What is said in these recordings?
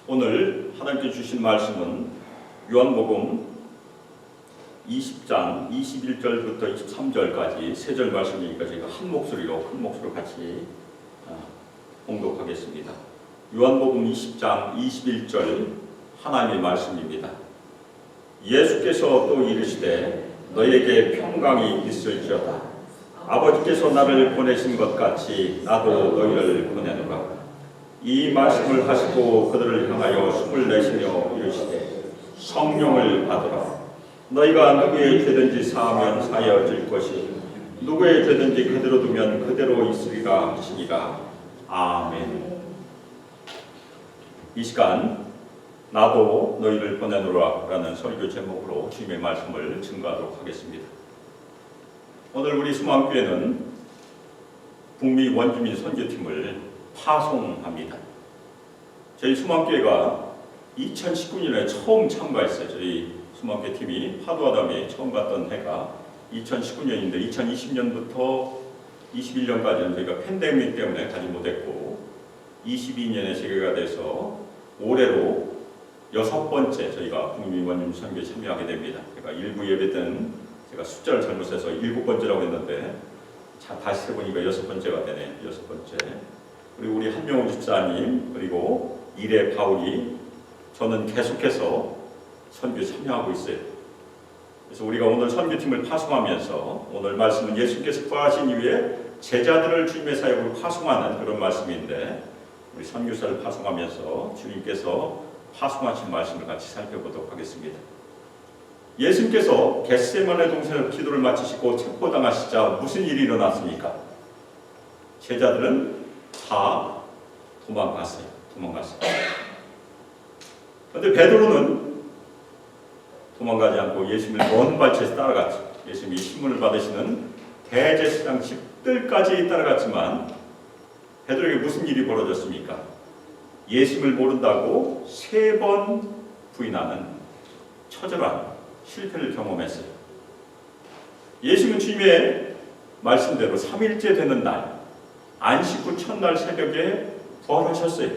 오늘 하나님께 주신 말씀은 요한복음 20장 21절부터 23절까지 세 절 말씀이니까 저희가 큰 목소리로 같이 봉독하겠습니다. 요한복음 20장 21절 하나님의 말씀입니다. 예수께서 또 이르시되 너희에게 평강이 있을지어다. 아버지께서 나를 보내신 것 같이 나도 너희를 보내노라. 이 말씀을 하시고 그들을 향하여 숨을 내쉬며 이르시되 성령을 받으라. 너희가 누구의 죄든지 사하면 사하여질 것이 누구의 죄든지 그대로 두면 그대로 있으리라 하시니라. 아멘. 이 시간 나도 너희를 보내노라 라는 설교 제목으로 주님의 말씀을 증거하도록 하겠습니다. 오늘 우리 수망교회는 북미 원주민 선교팀을 파송합니다. 저희 수망교회가 2019년에 처음 참가했어요. 저희 수망교회 팀이 파도아담에 처음 갔던 해가 2019년인데 2020년부터 21년까지는 저희가 팬데믹 때문에 가지 못했고 22년에 재개가 돼서 올해로 6번째 저희가 북미 원주민 선교에 참여하게 됩니다. 제가 일부 예배 때는 제가 숫자를 잘못해서 7번째라고 했는데 다시 해보니까 6번째가 되네요. 6번째. 그리고 우리 한명호 집사님 그리고 이래 바울이 저는 계속해서 선교 참여하고 있어요. 그래서 우리가 오늘 선교팀을 파송하면서 오늘 말씀은 예수께서 부활하신 이후에 제자들을 주님의 사역으로 파송하는 그런 말씀인데 우리 선교사를 파송하면서 주님께서 파송하신 말씀을 같이 살펴보도록 하겠습니다. 예수님께서 겟세마네 동산에서 기도를 마치시고 체포당하시자 무슨 일이 일어났습니까? 제자들은 다 도망갔어요. 그런데 베드로는 도망가지 않고 예수님을 먼 발치에서 따라갔죠. 예수님이 신문을 받으시는 대제사장 집들까지 따라갔지만 베드로에게 무슨 일이 벌어졌습니까? 예수님을 모른다고 3번 부인하는 처절한 실패를 경험했어요. 예수님은 주님의 말씀대로 3일째 되는 날 안식 후 첫날 새벽에 부활하셨어요.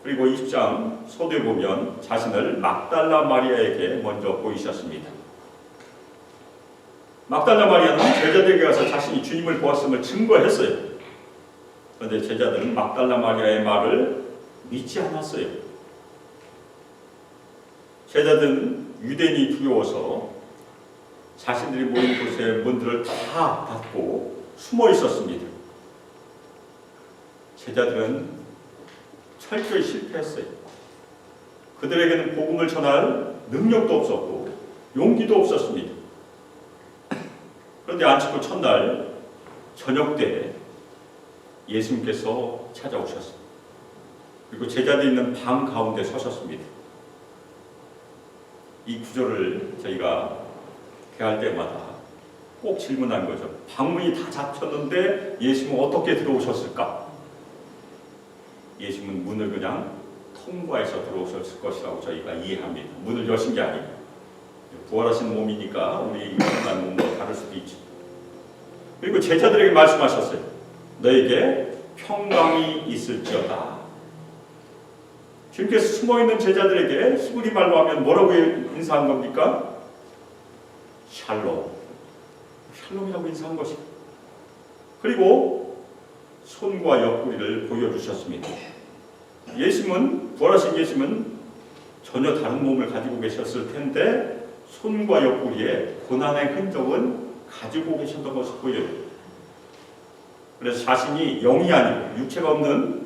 그리고 20장 서두에 보면 자신을 막달라 마리아에게 먼저 보이셨습니다. 막달라 마리아는 제자들에게 가서 자신이 주님을 보았음을 증거했어요. 그런데 제자들은 막달라 마리아의 말을 믿지 않았어요. 제자들은 유대인이 두려워서 자신들이 모인 곳의 문들을 다 닫고 숨어 있었습니다. 제자들은 철저히 실패했어요. 그들에게는 복음을 전할 능력도 없었고 용기도 없었습니다. 그런데 안식 후 첫날 저녁 때 예수님께서 찾아오셨습니다. 그리고 제자들이 있는 방 가운데 서셨습니다. 이 구절을 저희가 대할 때마다 꼭 질문한 거죠. 방문이 다 닫혔는데 예수님은 어떻게 들어오셨을까? 예수님은 문을 그냥 통과해서 들어오셨을 것이라고 저희가 이해합니다. 문을 여신 게 아니고 부활하신 몸이니까 우리 인간 몸과 다를 수도 있죠. 그리고 제자들에게 말씀하셨어요. 너에게 평강이 있을지어다. 주님께서 숨어있는 제자들에게 히브리 말로 하면 뭐라고 인사한 겁니까? 샬롬이라고 인사한 것이고 그리고 손과 옆구리를 보여주셨습니다. 예수님은 부활하신 예수님은 전혀 다른 몸을 가지고 계셨을 텐데 손과 옆구리에 고난의 흔적은 가지고 계셨던 것을 보여요. 그래서 자신이 영이 아니고 육체가 없는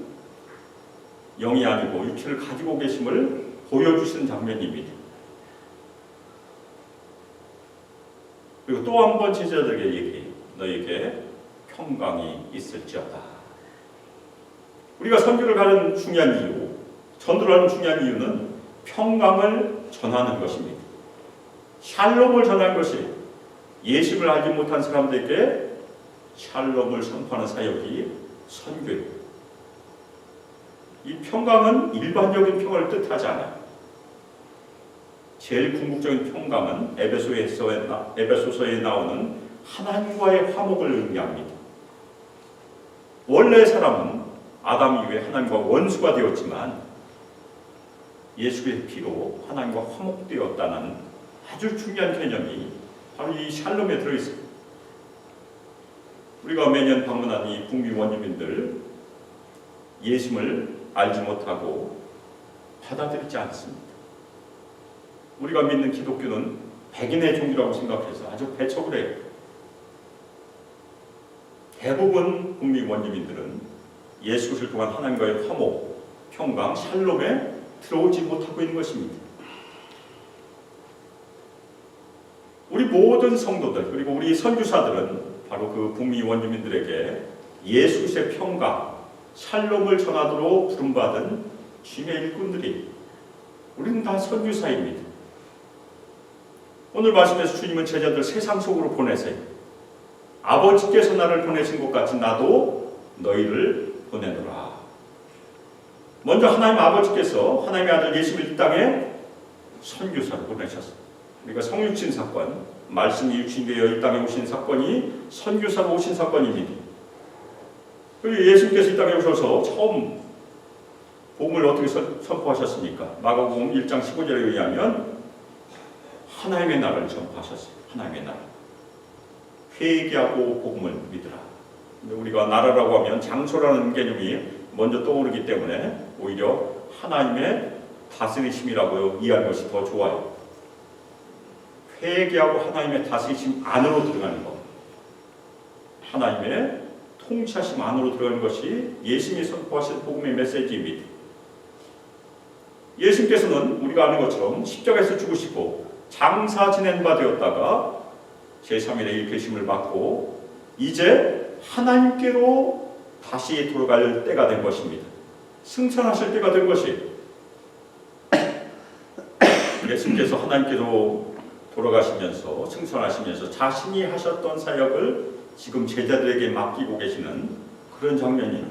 영이 아니고 육체를 가지고 계심을 보여주신 장면입니다. 그리고 또 한 번 제자들에게 얘기해요. 너에게 평강이 있을지어다. 우리가 선교를 가는 중요한 이유, 전도를 하는 중요한 이유는 평강을 전하는 것입니다. 샬롬을 전하는 것이 예수를 알지 못한 사람들에게 샬롬을 선포하는 사역이 선교예요. 이 평강은 일반적인 평화를 뜻하지 않아요. 제일 궁극적인 평강은 에베소서에 나오는 하나님과의 화목을 의미합니다. 원래 사람은 아담 이후에 하나님과 원수가 되었지만 예수의 피로 하나님과 화목되었다는 아주 중요한 개념이 바로 이 샬롬에 들어있습니다. 우리가 매년 방문하는 이 북미 원주민들 예수를 알지 못하고 받아들이지 않습니다. 우리가 믿는 기독교는 백인의 종교라고 생각해서 아주 배척을 해요. 대부분 북미 원주민들은 예수 그리스도를 통한 하나님과의 화목, 평강, 샬롬에 들어오지 못하고 있는 것입니다. 우리 모든 성도들 그리고 우리 선교사들은 바로 그 북미 원주민들에게 예수 그리스도의 평강, 샬롬을 전하도록 부름받은 주님의 일꾼들이 우리는 다 선교사입니다. 오늘 말씀에서 주님은 제자들 세상 속으로 보내세요. 아버지께서 나를 보내신 것 같이 나도 너희를 보내노라. 먼저 하나님 아버지께서 하나님의 아들 예수를 이 땅에 선교사로 보내셨어요. 그러니까 성육신 사건, 말씀이 육신되어 이 땅에 오신 사건이 선교사로 오신 사건입니다. 그리고 예수님께서 이 땅에 오셔서 처음 복음을 어떻게 선포하셨습니까? 마가복음 1장 15절에 의하면 하나님의 나라를 전파하셨어요. 하나님의 나라. 회개하고 복음을 믿으라. 근데 우리가 나라라고 하면 장소라는 개념이 먼저 떠오르기 때문에 오히려 하나님의 다스리심이라고 이해하는 것이 더 좋아요. 회개하고 하나님의 다스리심 안으로 들어가는 것, 하나님의 통치하심 안으로 들어가는 것이 예수님이 선포하신 복음의 메시지입니다. 예수님께서는 우리가 아는 것처럼 십자가에서 죽으시고 장사 지낸 바 되었다가 제3일에 일으키심을 받고 이제 하나님께로 다시 돌아갈 때가 된 것입니다. 승천하실 때가 된 것이 예수님께서 하나님께로 돌아가시면서 승천하시면서 자신이 하셨던 사역을 지금 제자들에게 맡기고 계시는 그런 장면이에요.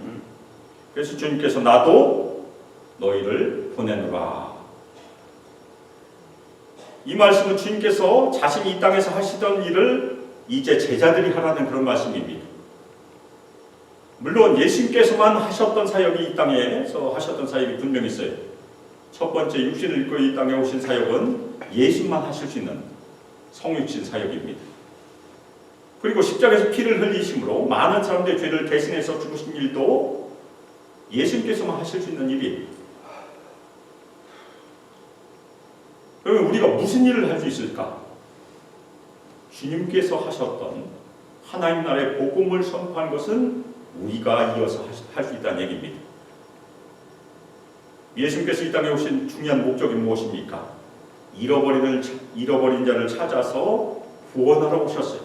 그래서 주님께서 나도 너희를 보내노라. 이 말씀은 주님께서 자신이 이 땅에서 하시던 일을 이제 제자들이 하라는 그런 말씀입니다. 물론 예수님께서만 하셨던 사역이 이 땅에서 하셨던 사역이 분명히 있어요. 첫 번째 육신을 입고 이 땅에 오신 사역은 예수만 하실 수 있는 성육신 사역입니다. 그리고 십자가에서 피를 흘리심으로 많은 사람들의 죄를 대신해서 죽으신 일도 예수님께서만 하실 수 있는 일이에요. 그러면 우리가 무슨 일을 할 수 있을까? 주님께서 하셨던 하나님 나라의 복음을 선포하는 것은 우리가 이어서 할 수 있다는 얘기입니다. 예수님께서 이 땅에 오신 중요한 목적이 무엇입니까? 잃어버린 자를 찾아서 구원하러 오셨어요.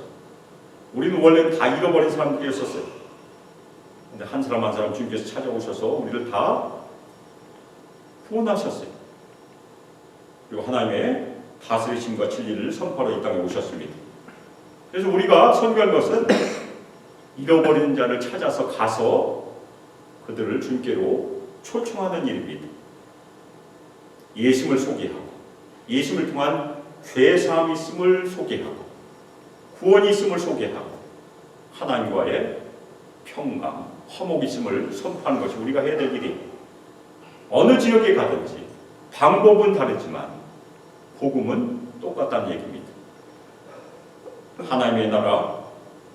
우리는 원래는 다 잃어버린 사람들이었었어요. 근데 한 사람 한 사람 주님께서 찾아오셔서 우리를 다 구원하셨어요. 그리고 하나님의 다스리심과 진리를 선포하러 이 땅에 오셨습니다. 그래서 우리가 선교한 것은 잃어버린 자를 찾아서 가서 그들을 주님께로 초청하는 일입니다. 예수를 소개하고 예수를 통한 죄사함이 있음을 소개하고 구원이 있음을 소개하고 하나님과의 평강, 화목이 있음을 선포하는 것이 우리가 해야 될 일이에요. 어느 지역에 가든지 방법은 다르지만 복음은 똑같다는 얘기입니다. 하나님의 나라,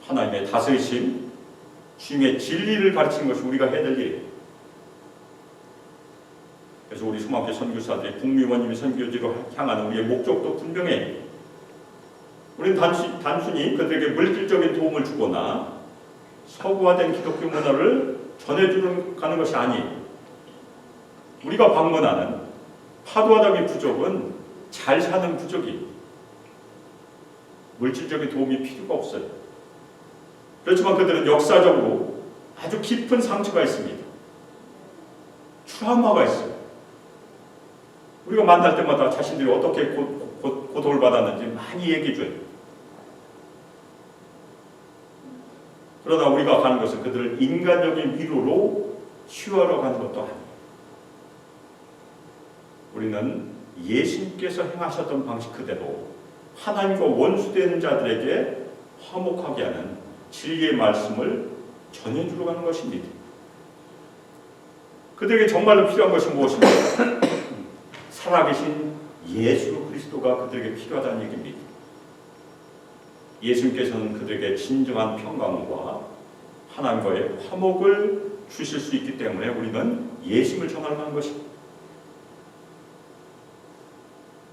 하나님의 다스리심, 주님의 진리를 가르치는 것이 우리가 해야 될 일이에요. 그래서 우리 소망교 선교사들이 북미 원주민 선교지로 향하는 우리의 목적도 분명해요. 우리는 단순히 그들에게 물질적인 도움을 주거나 서구화된 기독교 문화를 전해주는 가는 것이 아니에요. 우리가 방문하는 파도아담의 부족은 잘 사는 부족이에요. 물질적인 도움이 필요가 없어요. 그렇지만 그들은 역사적으로 아주 깊은 상처가 있습니다. 트라우마가 있어요. 우리가 만날 때마다 자신들이 어떻게 고통을 받았는지 많이 얘기해줘요. 그러나 우리가 가는 것은 그들을 인간적인 위로로 치유하러 가는 것도 아니에요. 우리는 예수님께서 행하셨던 방식 그대로 하나님과 원수되는 자들에게 화목하게 하는 진리의 말씀을 전해주러 가는 것입니다. 그들에게 정말로 필요한 것이 무엇입니까? 살아계신 예수 그리스도가 그들에게 필요하다는 얘기입니다. 예수님께서는 그들에게 진정한 평강과 하나님과의 화목을 주실 수 있기 때문에 우리는 예수님을 전하는 것입니다.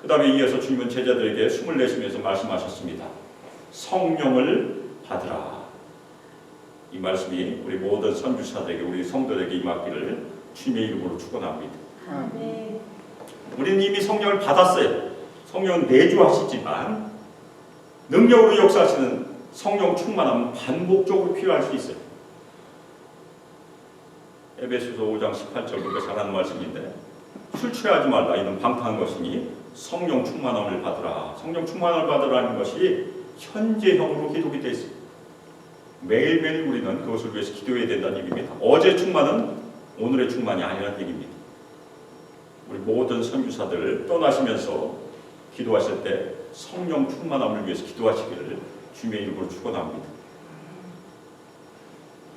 그 다음에 이어서 주님은 제자들에게 숨을 내쉬면서 말씀하셨습니다. 성령을 받으라. 이 말씀이 우리 모든 선교사들에게, 우리 성도들에게 임하기를 주님의 이름으로 축원합니다. 아멘. 우리는 이미 성령을 받았어요. 성령은 내주하시지만 능력으로 역사하시는 성령 충만함은 반복적으로 필요할 수 있어요. 에베소서 5장 18절 우리가 잘 아는 말씀인데, 술 취하지 말라 이는 방탕한 것이니 성령 충만함을 받으라. 성령 충만함을 받으라는 것이 현재형으로 기록이 되어 있습니다. 매일매일 우리는 그것을 위해서 기도해야 된다는 얘기입니다. 어제 충만은 오늘의 충만이 아니라는 얘기입니다. 우리 모든 선교사들 떠나시면서 기도하실 때 성령 충만함을 위해서 기도하시기를 주님의 이름으로 축원합니다.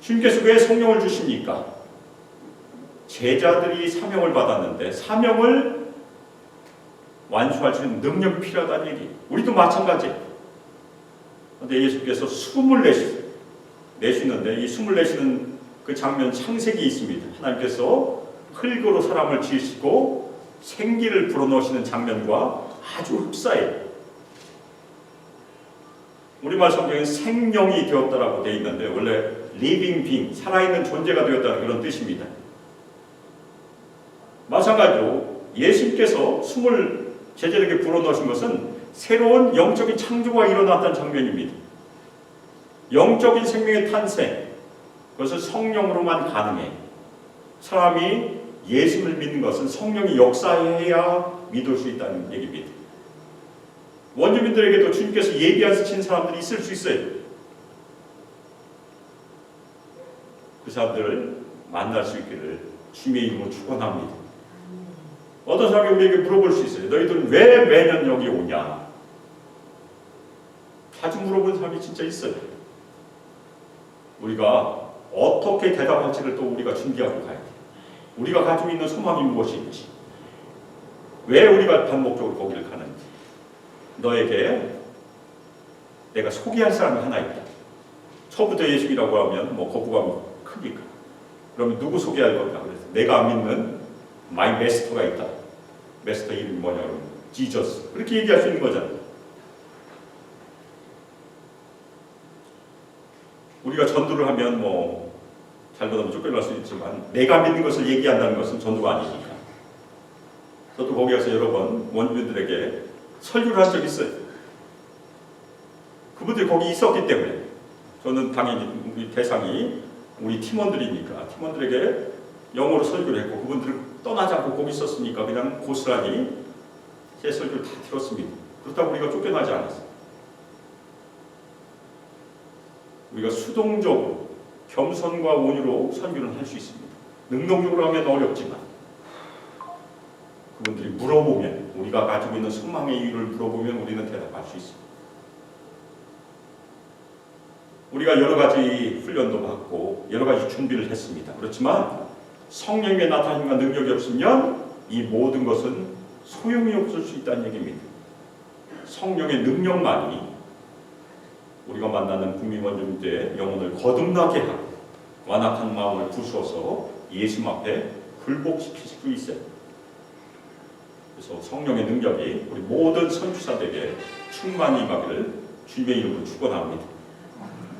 주님께서 왜 성령을 주십니까? 제자들이 사명을 받았는데 사명을 완수할 수 있는 능력이 필요하다는 얘기. 우리도 마찬가지예요. 그런데 예수께서 숨을 내쉬는데 이 숨을 내쉬는 그 장면 창세기 있습니다. 하나님께서 흙으로 사람을 지으시고 생기를 불어넣으시는 장면과 아주 흡사해요. 우리말 성경에는 생명이 되었다라고 되어 있는데 원래 living being, 살아있는 존재가 되었다는 그런 뜻입니다. 마찬가지로 예수님께서 숨을 제자들에게 불어넣으신 것은 새로운 영적인 창조가 일어났다는 장면입니다. 영적인 생명의 탄생, 그것은 성령으로만 가능해. 사람이 예수를 믿는 것은 성령이 역사해야 믿을 수 있다는 얘기입니다. 원주민들에게도 주님께서 예비하신 사람들이 있을 수 있어요. 그 사람들을 만날 수 있기를 주님의 이름으로 축원합니다. 어떤 사람이 우리에게 물어볼 수 있어요. 너희들은 왜 매년 여기 오냐? 자주 물어보는 사람이 진짜 있어요. 우리가 어떻게 대답할지를 또 우리가 준비하고 가야 돼요. 우리가 가지고 있는 소망이 무엇인지, 왜 우리가 반복적으로 거기를 가는지. 너에게 내가 소개할 사람이 하나 있다. 처부터 예수라고 하면 거부감이 크니까. 그러면 누구 소개할 거냐? 그래서 내가 안 믿는 마이 메스터가 있다. 메스터 이름이 뭐냐? 그러면 지저스. 그렇게 얘기할 수 있는 거잖아요. 우리가 전도를 하면 잘못하면 쫓겨날 수 있지만 내가 믿는 것을 얘기한다는 것은 전도가 아니니까. 저도 거기 가서 여러 번 원주민들에게 설교를 한 적이 있어요. 그분들이 거기 있었기 때문에 저는 당연히 우리 대상이 우리 팀원들이니까 팀원들에게 영어로 설교를 했고 그분들을 떠나지 않고 거기 있었으니까 그냥 고스란히 제 설교를 다 들었습니다. 그렇다고 우리가 쫓겨나지 않았어요. 우리가 수동적으로 겸손과 온유로 선교를 할 수 있습니다. 능동적으로 하면 어렵지만 그분들이 물어보면, 우리가 가지고 있는 소망의 이유를 물어보면 우리는 대답할 수 있습니다. 우리가 여러 가지 훈련도 받고 여러 가지 준비를 했습니다. 그렇지만 성령의 나타남과 능력이 없으면 이 모든 것은 소용이 없을 수 있다는 얘기입니다. 성령의 능력만이 우리가 만나는 국민 원주민들의 영혼을 거듭나게 하고 완악한 마음을 부수어서 예수 앞에 굴복시킬 수 있어요. 그래서 성령의 능력이 우리 모든 선교사들에게 충만히 임하기를 주님의 이름으로 축원합니다.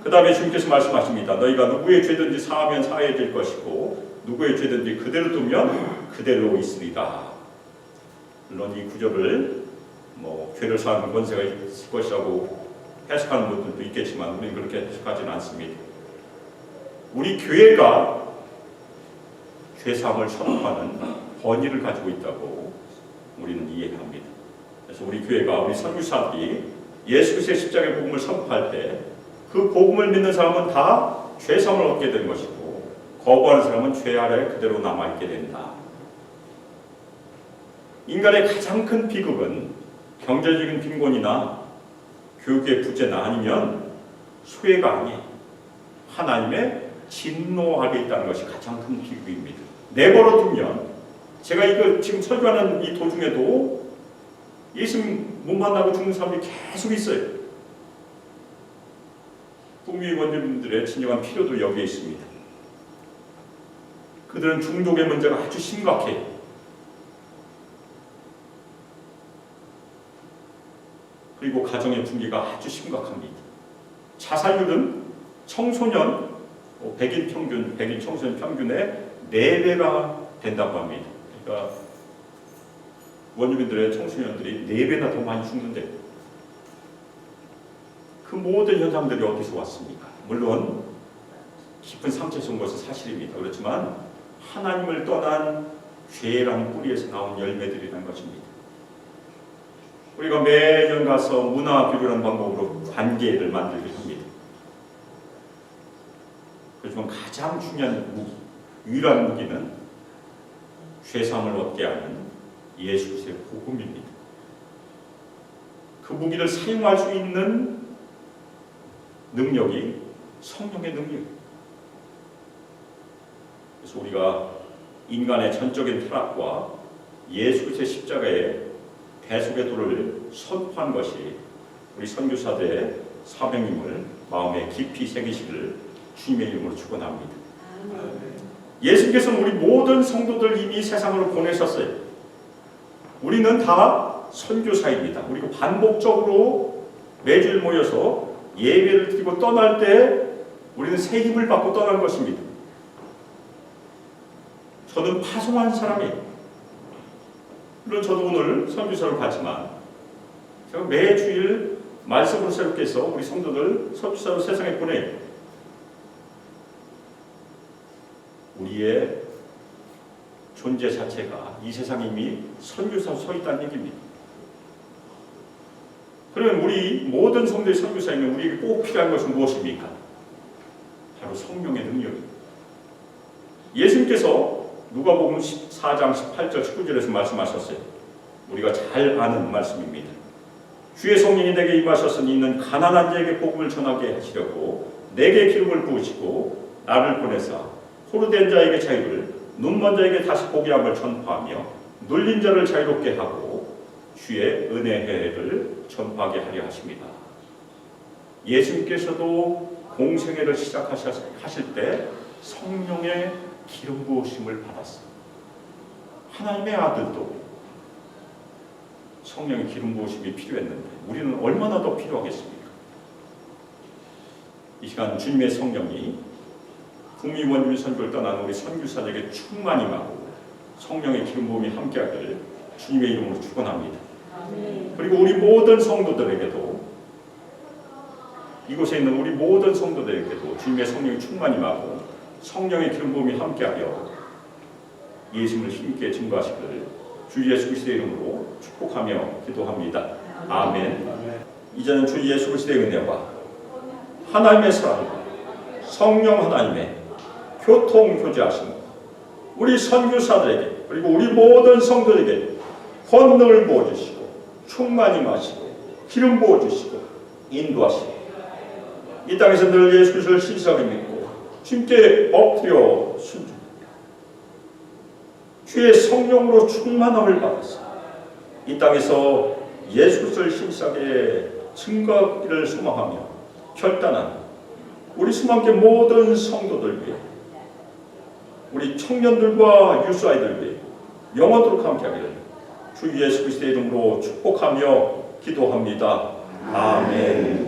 그 다음에 주님께서 말씀하십니다. 너희가 누구의 죄든지 사하면 사해질 것이고 누구의 죄든지 그대로 두면 그대로 있으리라. 물론 이 구절을 죄를 사하는 권세가 있을 것이라고 해석하는 분들도 있겠지만 우리는 그렇게 해석하지는 않습니다. 우리 교회가 죄사함을 선포하는 권위를 가지고 있다고 우리는 이해합니다. 그래서 우리 교회가, 우리 선교사들이 예수 그리스도의 십자가의 복음을 선포할 때 그 복음을 믿는 사람은 다 죄사함을 얻게 되는 것이고 거부하는 사람은 죄 아래 그대로 남아있게 된다. 인간의 가장 큰 비극은 경제적인 빈곤이나 교육의 부재나 아니면 소외가 아니에요. 하나님의 진노 아래 있다는 것이 가장 큰 비극입니다. 내버려 두면 제가 이거 지금 설교하는 이 도중에도 예수님 못 만나고 죽는 사람이 계속 있어요. 북미 원주민들의 진정한 필요도 여기에 있습니다. 그들은 중독의 문제가 아주 심각해요. 그리고 가정의 붕괴가 아주 심각합니다. 자살률은 청소년, 백인 청소년 평균의 4배가 된다고 합니다. 그러니까 원주민들의 청소년들이 4배나 더 많이 죽는데 그 모든 현상들이 어디서 왔습니까? 물론 깊은 상처에서 온 것은 사실입니다. 그렇지만 하나님을 떠난 죄라는 뿌리에서 나온 열매들이라는 것입니다. 우리가 매년 가서 문화 교류라는 방법으로 관계를 만들게 합니다. 그렇지만 가장 중요한 무기, 유일한 무기는 죄사함을 얻게 하는 예수 그리스도의 복음입니다. 그 무기를 사용할 수 있는 능력이 성령의 능력입니다. 그래서 우리가 인간의 전적인 타락과 예수 그리스도의 십자가의 대속의 도를 선포한 것이 우리 선교사들의 사명임을 마음에 깊이 새기시기를 주님의 이름으로 축원합니다. 예수께서는 우리 모든 성도들 이미 세상으로 보내셨어요. 우리는 다 선교사입니다. 우리가 반복적으로 매주일 모여서 예배를 드리고 떠날 때 우리는 새 힘을 받고 떠난 것입니다. 저는 파송한 사람이에요. 물론 저도 오늘 선교사를 봤지만 제가 매주일 말씀으로 새롭게 해서 우리 성도들 선교사로 세상에 보내요. 우리의 존재 자체가 이 세상에 이미 선교사로 서 있다는 얘기입니다. 그러면 우리 모든 성도의 선교사이면 우리에게 꼭 필요한 것은 무엇입니까? 바로 성령의 능력입니다. 예수님께서 누가복음 14장 18절 19절에서 말씀하셨어요. 우리가 잘 아는 말씀입니다. 주의 성령이 내게 임하셨으니 이는 가난한 자에게 복음을 전하게 하시려고 내게 기름을 부으시고 나를 보내사 포로된 자에게 자유를, 눈먼 자에게 다시 보게 함을 전파하며 눌린 자를 자유롭게 하고 주의 은혜의 해를 전파하게 하려 하십니다. 예수님께서도 공생애를 시작하실 때 성령의 기름 부으심을 받았어요. 하나님의 아들도 성령의 기름 부으심이 필요했는데 우리는 얼마나 더 필요하겠습니까? 이 시간 주님의 성령이 북미 원주민 선교를 떠난 우리 선교사들에게 충만히 임하고 성령의 기름 부음이 함께하기를 주님의 이름으로 축원합니다. 그리고 우리 모든 성도들에게도 이곳에 있는 우리 모든 성도들에게도 주님의 성령이 충만히 임하고 성령의 기름 부음이 함께하여 예수님을 힘있게 증거하시기를 주 예수 그리스도의 이름으로 축복하며 기도합니다. 아멘. 이제는 주 예수 그리스도의 은혜와 하나님의 사랑과 성령 하나님의 교통 교제하심과 우리 선교사들에게 그리고 우리 모든 성도들에게 권능을 부어주시고 충만히 마시고 기름 부어주시고 인도하시고 이 땅에서 늘 예수 그리스도를 신실하게 믿고 주님께 엎드려 순종 주의 성령으로 충만함을 받아서 이 땅에서 예수 그리스도를 신실하게 증거하기를 소망하며 결단한 우리 수많게 모든 성도들 위해 우리 청년들과 유스아이들 위해 영원토록 함께하기를 주 예수 그리스도의 이름으로 축복하며 기도합니다. 아멘.